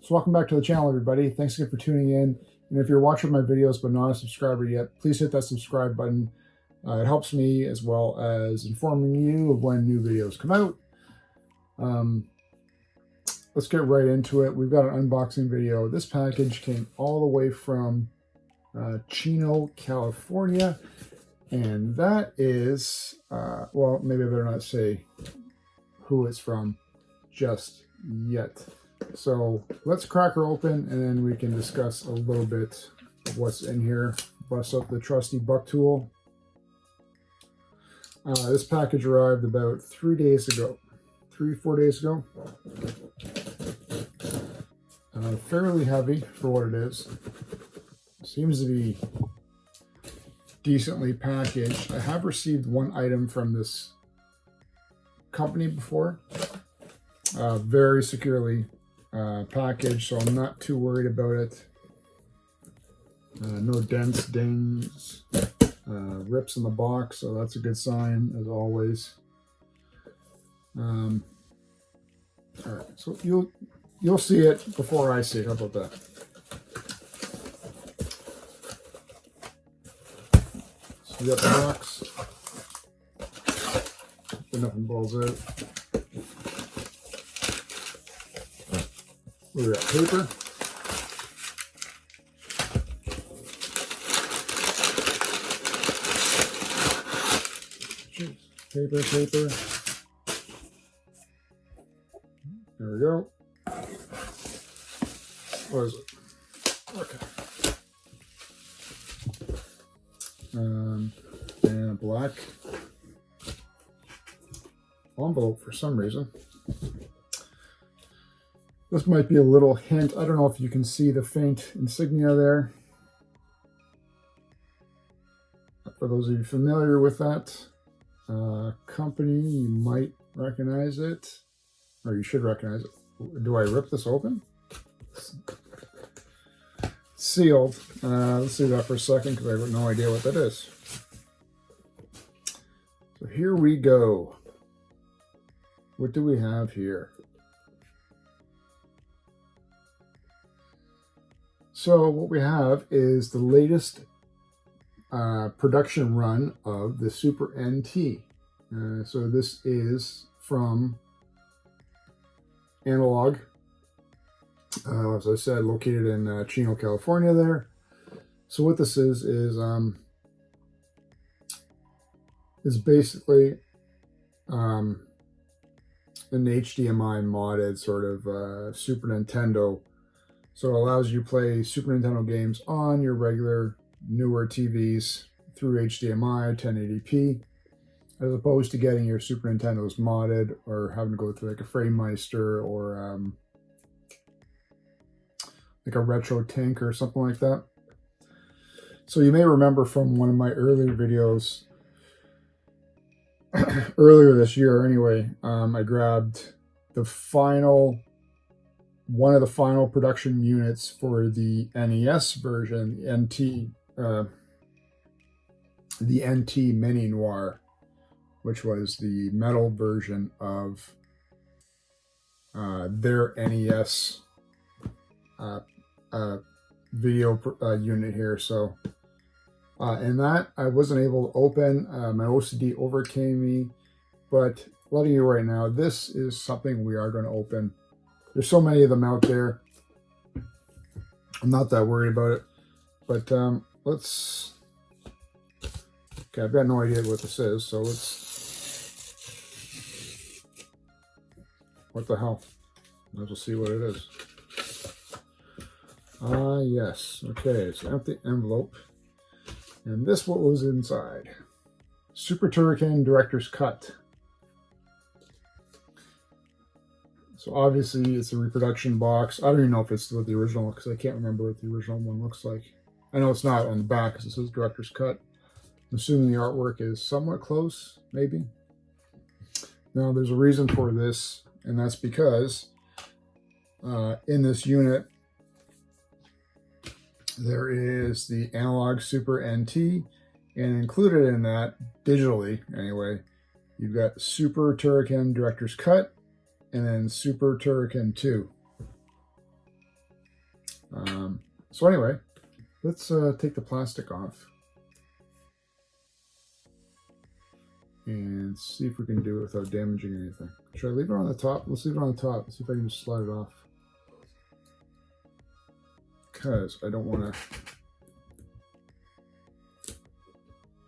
So welcome back to the channel, everybody. Thanks again for tuning in. And if you're watching my videos but not a subscriber yet, please hit that subscribe button. It helps me as well as informing you of when new videos come out. Let's get right into it. We've got an unboxing video. This package came all the way from Chino, California. And that is, well, maybe I better not say who it's from just yet. So let's crack her open and then we can discuss a little bit of what's in here. Bust up the trusty buck tool. This package arrived about 3 days ago. 4 days ago. Fairly heavy for what it is. Seems to be decently packaged. I have received one item from this company before. Very securely packaged, so I'm not too worried about it. No dents, dings, rips in the box, so that's a good sign as always. All right, so you'll see it before I see it. How about that? So we got the box. Nothing balls out. We got paper. Paper. There we go. What is it? Okay. And a black envelope for some reason. This might be a little hint. I don't know if you can see the faint insignia there. For those of you familiar with that company, you might recognize it, or you should recognize it. Do I rip this open? Sealed. Let's see that for a second because I have no idea what that is. So here we go. What do we have here? So what we have is the latest production run of the Super NT. So this is from Analogue, as I said, located in Chino, California there. So what this is basically an HDMI modded sort of Super Nintendo. So it allows you to play Super Nintendo games on your regular newer TVs through HDMI 1080p, as opposed to getting your Super Nintendos modded or having to go through like a FrameMeister or like a Retro Tink or something like that. So you may remember from one of my earlier videos, earlier this year anyway, I grabbed the one of the final production units for the NES version, the NT Mini Noir, which was the metal version of their NES video unit here. So in that, I wasn't able to open. My OCD overcame me, but letting you right now, this is something we are going to open. There's so many of them out there. I'm not that worried about it, but let's. Okay, I've got no idea what this is, so let's. What the hell? Let's see what it is. Yes. Okay, it's an empty envelope. And this what was inside. Super Turrican Director's Cut. So obviously it's a reproduction box. I don't even know if it's what the original, because I can't remember what the original one looks like. I know it's not on the back because it says Director's Cut. I'm assuming the artwork is somewhat close, maybe. Now there's a reason for this, and that's because in this unit there is the Analogue Super NT, and included in that, digitally anyway, you've got Super Turrican Director's Cut, and then Super Turrican 2. So anyway, let's take the plastic off and see if we can do it without damaging anything. Should I leave it on the top? Let's leave it on the top. Let's see if I can just slide it off. Because I don't want to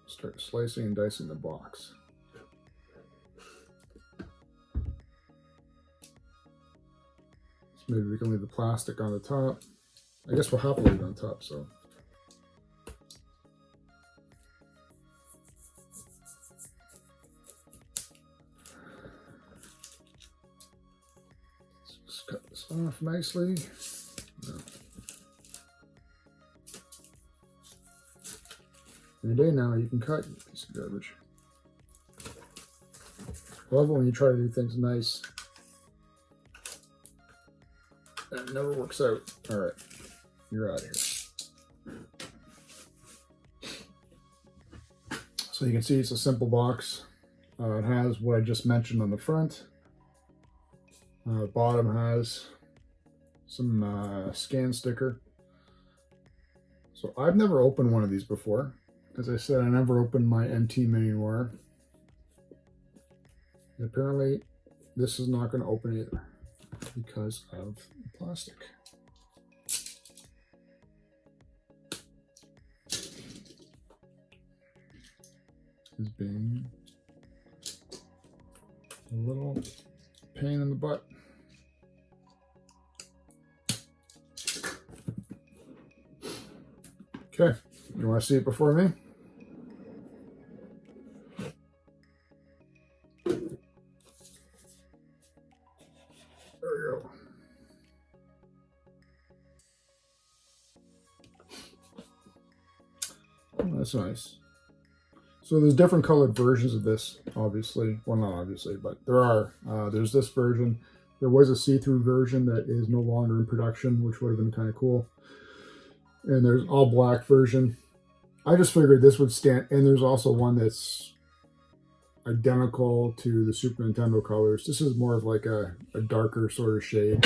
start slicing and dicing the box. So maybe we can leave the plastic on the top. I guess we'll have to leave it on top, so. Let's just cut this off nicely. No. Any day now, you can cut, you piece of garbage. I love it when you try to do things nice. And it never works out. All right, you're out of here. So you can see it's a simple box. It has what I just mentioned on the front. The bottom has some scan sticker. So I've never opened one of these before. As I said, I never opened my NT Mini Noir. And apparently, this is not going to open either because of the plastic. Is being a little pain in the butt. Okay, you want to see it before me? There we go. Oh, that's nice. So there's different colored versions of this, obviously. Well, not obviously, but there are. There's this version. There was a see-through version that is no longer in production, which would have been kind of cool. And there's all black version. I just figured this would stand, and there's also one that's identical to the Super Nintendo colors. This is more of like a darker sort of shade.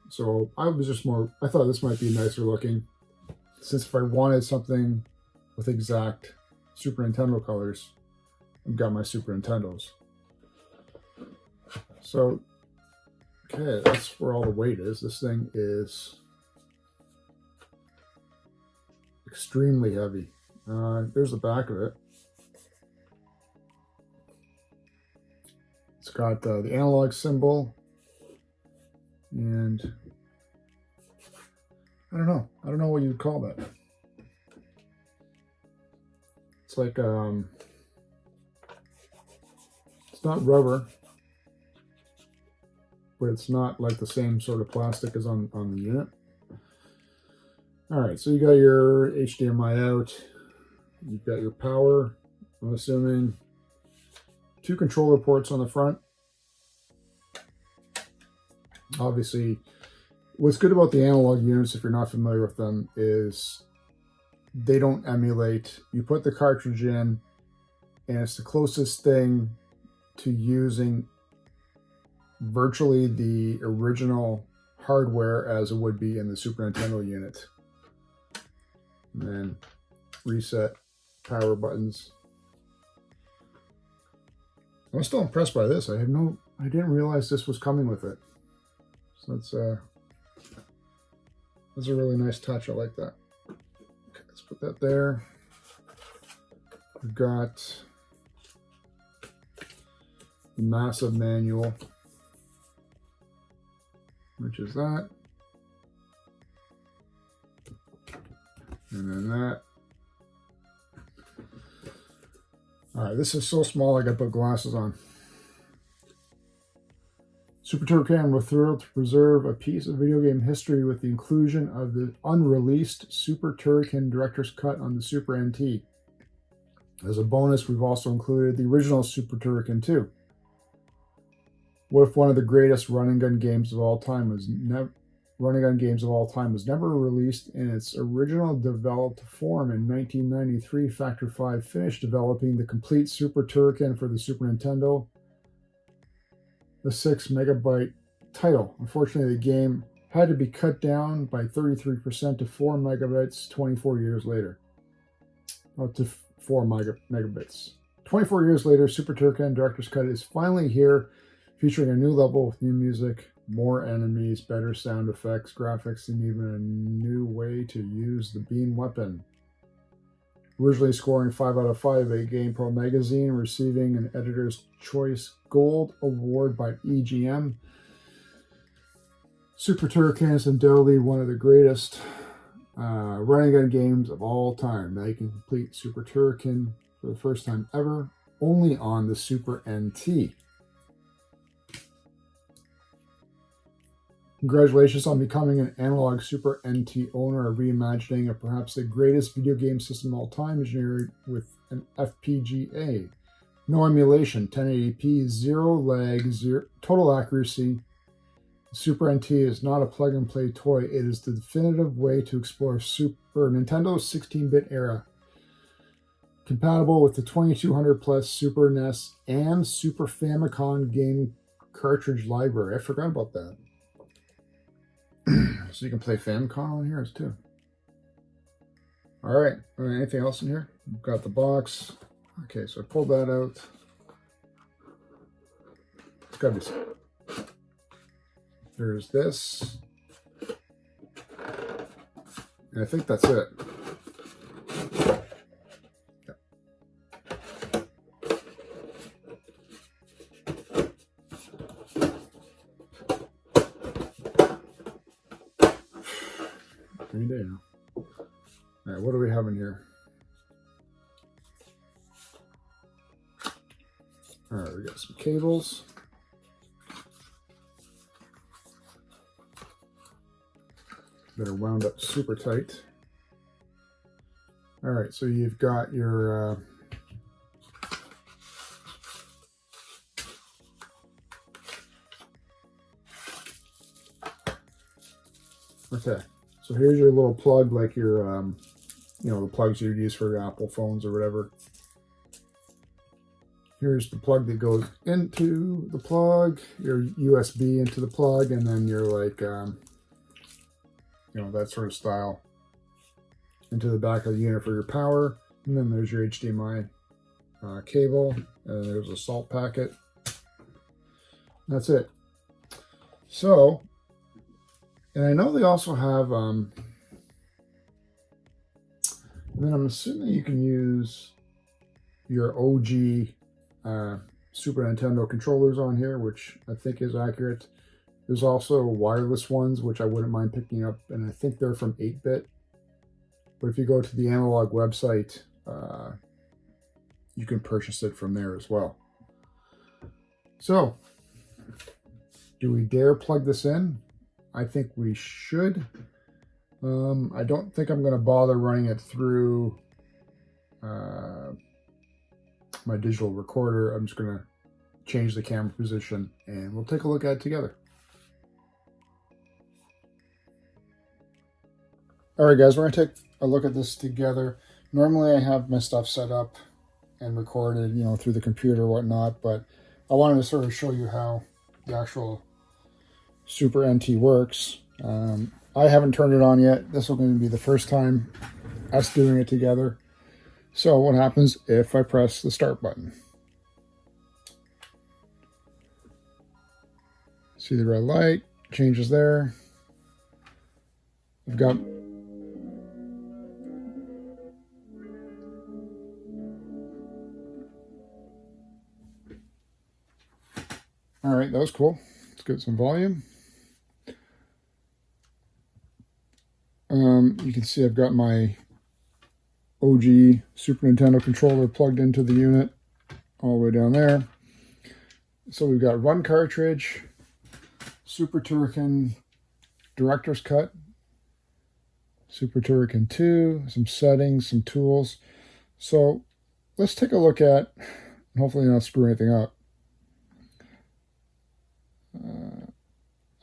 So I thought this might be nicer looking. Since if I wanted something with exact Super Nintendo colors, I've got my Super Nintendos. So, okay, that's where all the weight is. This thing is extremely heavy. There's the back of it. It's got the analog symbol, and I don't know what you'd call that. It's like it's not rubber, but it's not like the same sort of plastic as on the unit. All right, so you got your HDMI out. You've got your power, I'm assuming. 2 controller ports on the front. Obviously, what's good about the analog units, if you're not familiar with them, is they don't emulate. You put the cartridge in, and it's the closest thing to using virtually the original hardware as it would be in the Super Nintendo unit. And then reset, power buttons. I'm still impressed by this. I didn't realize this was coming with it. So that's a really nice touch. I like that. Okay, let's put that there. We've got the massive manual, which is that. And then that. All right, this is so small I got to put glasses on. Super Turrican were thrilled to preserve a piece of video game history with the inclusion of the unreleased Super Turrican Director's Cut on the Super NT. As a bonus, we've also included the original Super Turrican 2. What if one of the greatest running gun games of all time was never released in its original developed form in 1993? Factor 5 finished developing the complete Super Turrican for the Super Nintendo, the 6 megabyte title. Unfortunately, the game had to be cut down by 33% to 4 megabits 24 years later. Up to 4 megabits. 24 years later, Super Turrican Director's Cut is finally here, featuring a new level with new music, more enemies, better sound effects, graphics, and even a new way to use the beam weapon. Originally scoring 5 out of 5 at GamePro magazine, receiving an Editor's Choice Gold Award by EGM. Super Turrican is undoubtedly one of the greatest running gun games of all time. Now you can complete Super Turrican for the first time ever, only on the Super NT. Congratulations on becoming an Analogue Super NT owner, a reimagining of perhaps the greatest video game system of all time, engineered with an FPGA. No emulation, 1080p, zero lag, total accuracy. Super NT is not a plug-and-play toy. It is the definitive way to explore Super Nintendo's 16-bit era. Compatible with the 2200 plus Super NES and Super Famicom game cartridge library. I forgot about that. So you can play Famicom on here too. All right, anything else in here? We've got the box. Okay, so I pulled that out. It's gotta be. There's this. And I think that's it. Any day now. All right, what do we have in here? All right, we got some cables. That are wound up super tight. All right, so you've got your okay. So here's your little plug, like your, you know, the plugs you'd use for your Apple phones or whatever. Here's the plug that goes into the plug, your USB into the plug, and then your like, you know, that sort of style into the back of the unit for your power. And then there's your HDMI cable, and there's a salt packet. That's it. So, and I know they also have, and then I'm assuming you can use your OG Super Nintendo controllers on here, which I think is accurate. There's also wireless ones, which I wouldn't mind picking up, and I think they're from 8-bit. But if you go to the Analogue website, you can purchase it from there as well. So, do we dare plug this in? I think we should. I don't think I'm going to bother running it through my digital recorder. I'm just going to change the camera position, and we'll take a look at it together. All right, guys, we're going to take a look at this together. Normally, I have my stuff set up and recorded, you know, through the computer or whatnot, but I wanted to sort of show you how the actual Super NT works. I haven't turned it on yet. This is going to be the first time us doing it together. So what happens if I press the start button? See the red light, changes there. I've got all right, that was cool. Let's get some volume. You can see I've got my OG Super Nintendo controller plugged into the unit all the way down there. So we've got run cartridge, Super Turrican Director's Cut, Super Turrican 2, some settings, some tools. So let's take a look at, hopefully not screw anything up.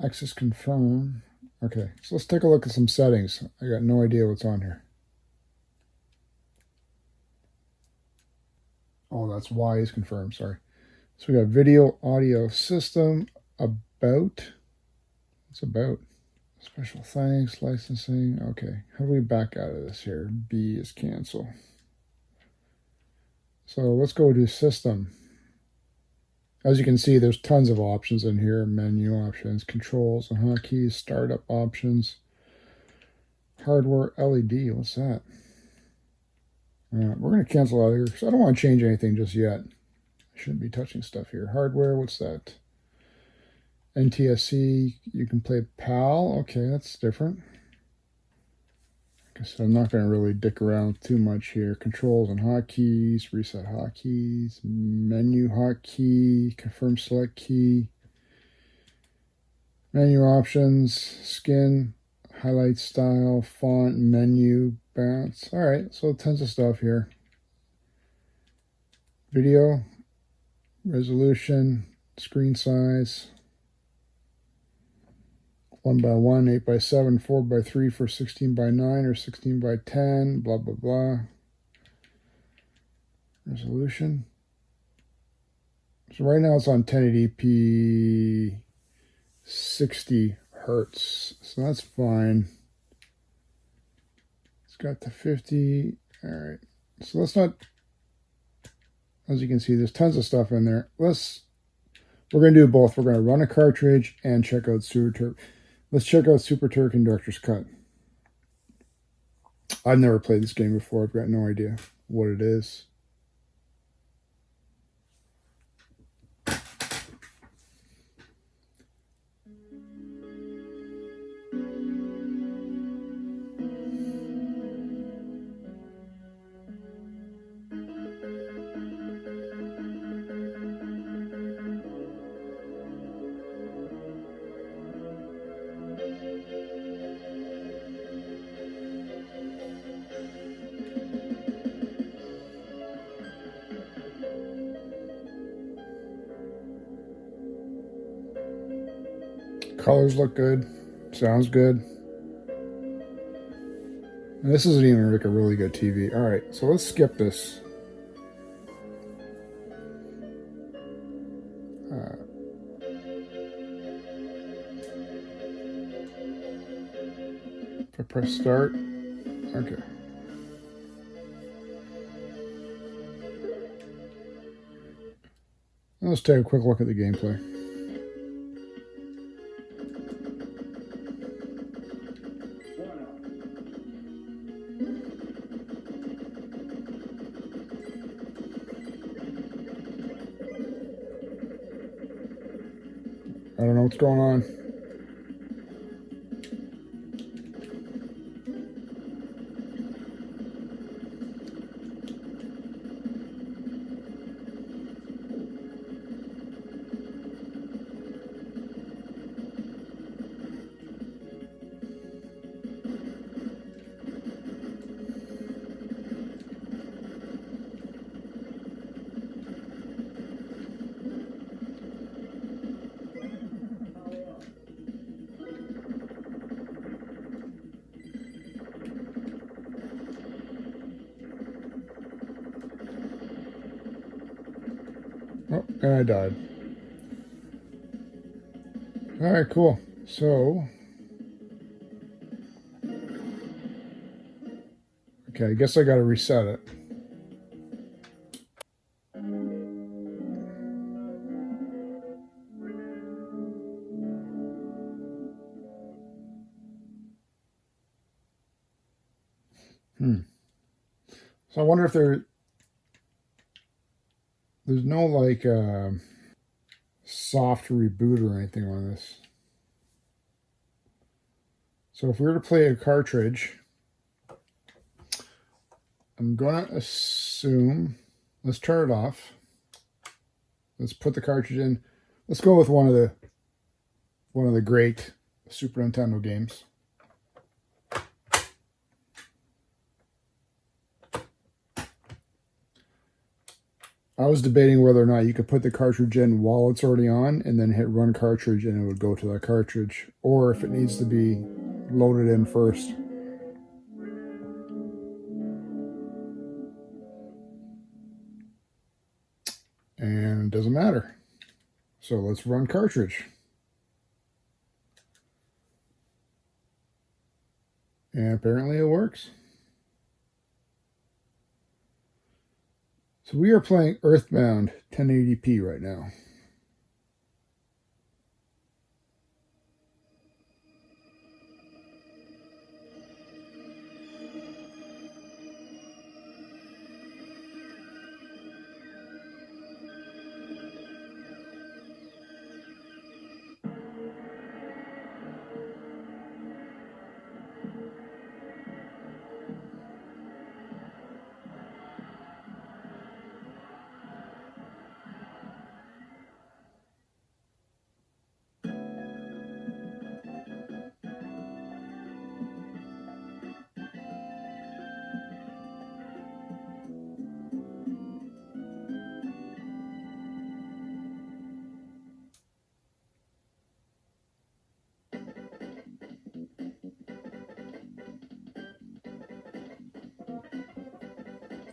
Access confirm. Okay, so let's take a look at some settings. I got no idea what's on here. Oh, that's Y is confirmed, sorry. So we got video, audio, system, about. What's about? Special thanks, licensing. Okay, how do we back out of this here? B is cancel. So let's go to system. As you can see, there's tons of options in here. Menu options, controls and hotkeys, startup options, hardware LED. What's that? We're going to cancel out of here because I don't want to change anything just yet. I shouldn't be touching stuff here. Hardware, what's that? NTSC, you can play PAL. Okay, that's different. So I'm not going to really dick around too much here. Controls and hotkeys, reset hotkeys, menu hotkey, confirm select key, menu options, skin, highlight style, font, menu, bounce. All right, so tons of stuff here. Video, resolution, screen size, 1x1, 8x7, 4x3 for 16x9 or 16x10, blah, blah, blah. Resolution. So right now it's on 1080p, 60 hertz. So that's fine. It's got the 50. All right. So let's not, as you can see, there's tons of stuff in there. We're going to do both. We're going to run a cartridge and check out Super. Let's check out Super Turrican Director's Cut. I've never played this game before. I've got no idea what it is. Colors look good. Sounds good. And this isn't even like a really good TV. All right, so let's skip this. If I press start, okay. Let's take a quick look at the gameplay. I don't know what's going on. Oh, and I died. All right, cool. So, okay, I guess I got to reset it. So I wonder if there's no like soft reboot or anything on this. So if we were to play a cartridge, I'm going to assume, let's turn it off. Let's put the cartridge in. Let's go with one of the great Super Nintendo games. I was debating whether or not you could put the cartridge in while it's already on and then hit run cartridge and it would go to that cartridge, or if it needs to be loaded in first. And it doesn't matter. So let's run cartridge. And apparently it works. So we are playing Earthbound 1080p right now.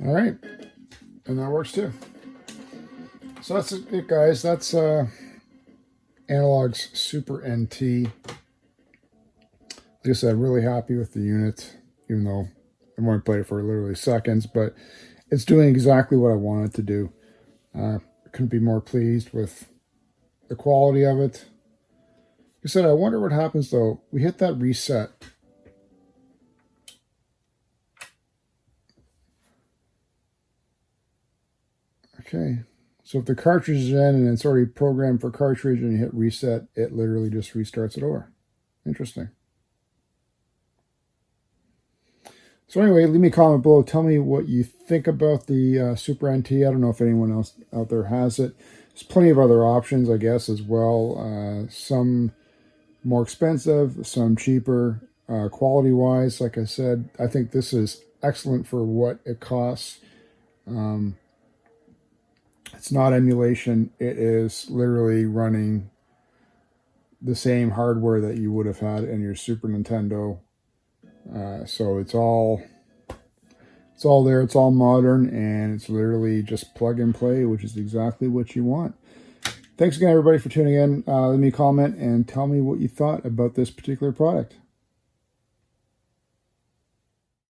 All right, and that works too. So that's it, guys. That's Analogue's Super NT. Like I said, really happy with the unit, even though I've only played it for literally seconds, but it's doing exactly what I wanted to do. Couldn't be more pleased with the quality of it. Like I said, I wonder what happens though. We hit that reset. Okay, so if the cartridge is in and it's already programmed for cartridge and you hit reset, it literally just restarts it over. Interesting. So anyway, leave me a comment below. Tell me what you think about the Super NT. I don't know if anyone else out there has it. There's plenty of other options, I guess, as well. Some more expensive, some cheaper. Quality-wise, like I said, I think this is excellent for what it costs. It's not emulation. It is literally running the same hardware that you would have had in your Super Nintendo. So it's all there. It's all modern, and it's literally just plug and play, which is exactly what you want. Thanks again, everybody, for tuning in. Leave me a comment and tell me what you thought about this particular product.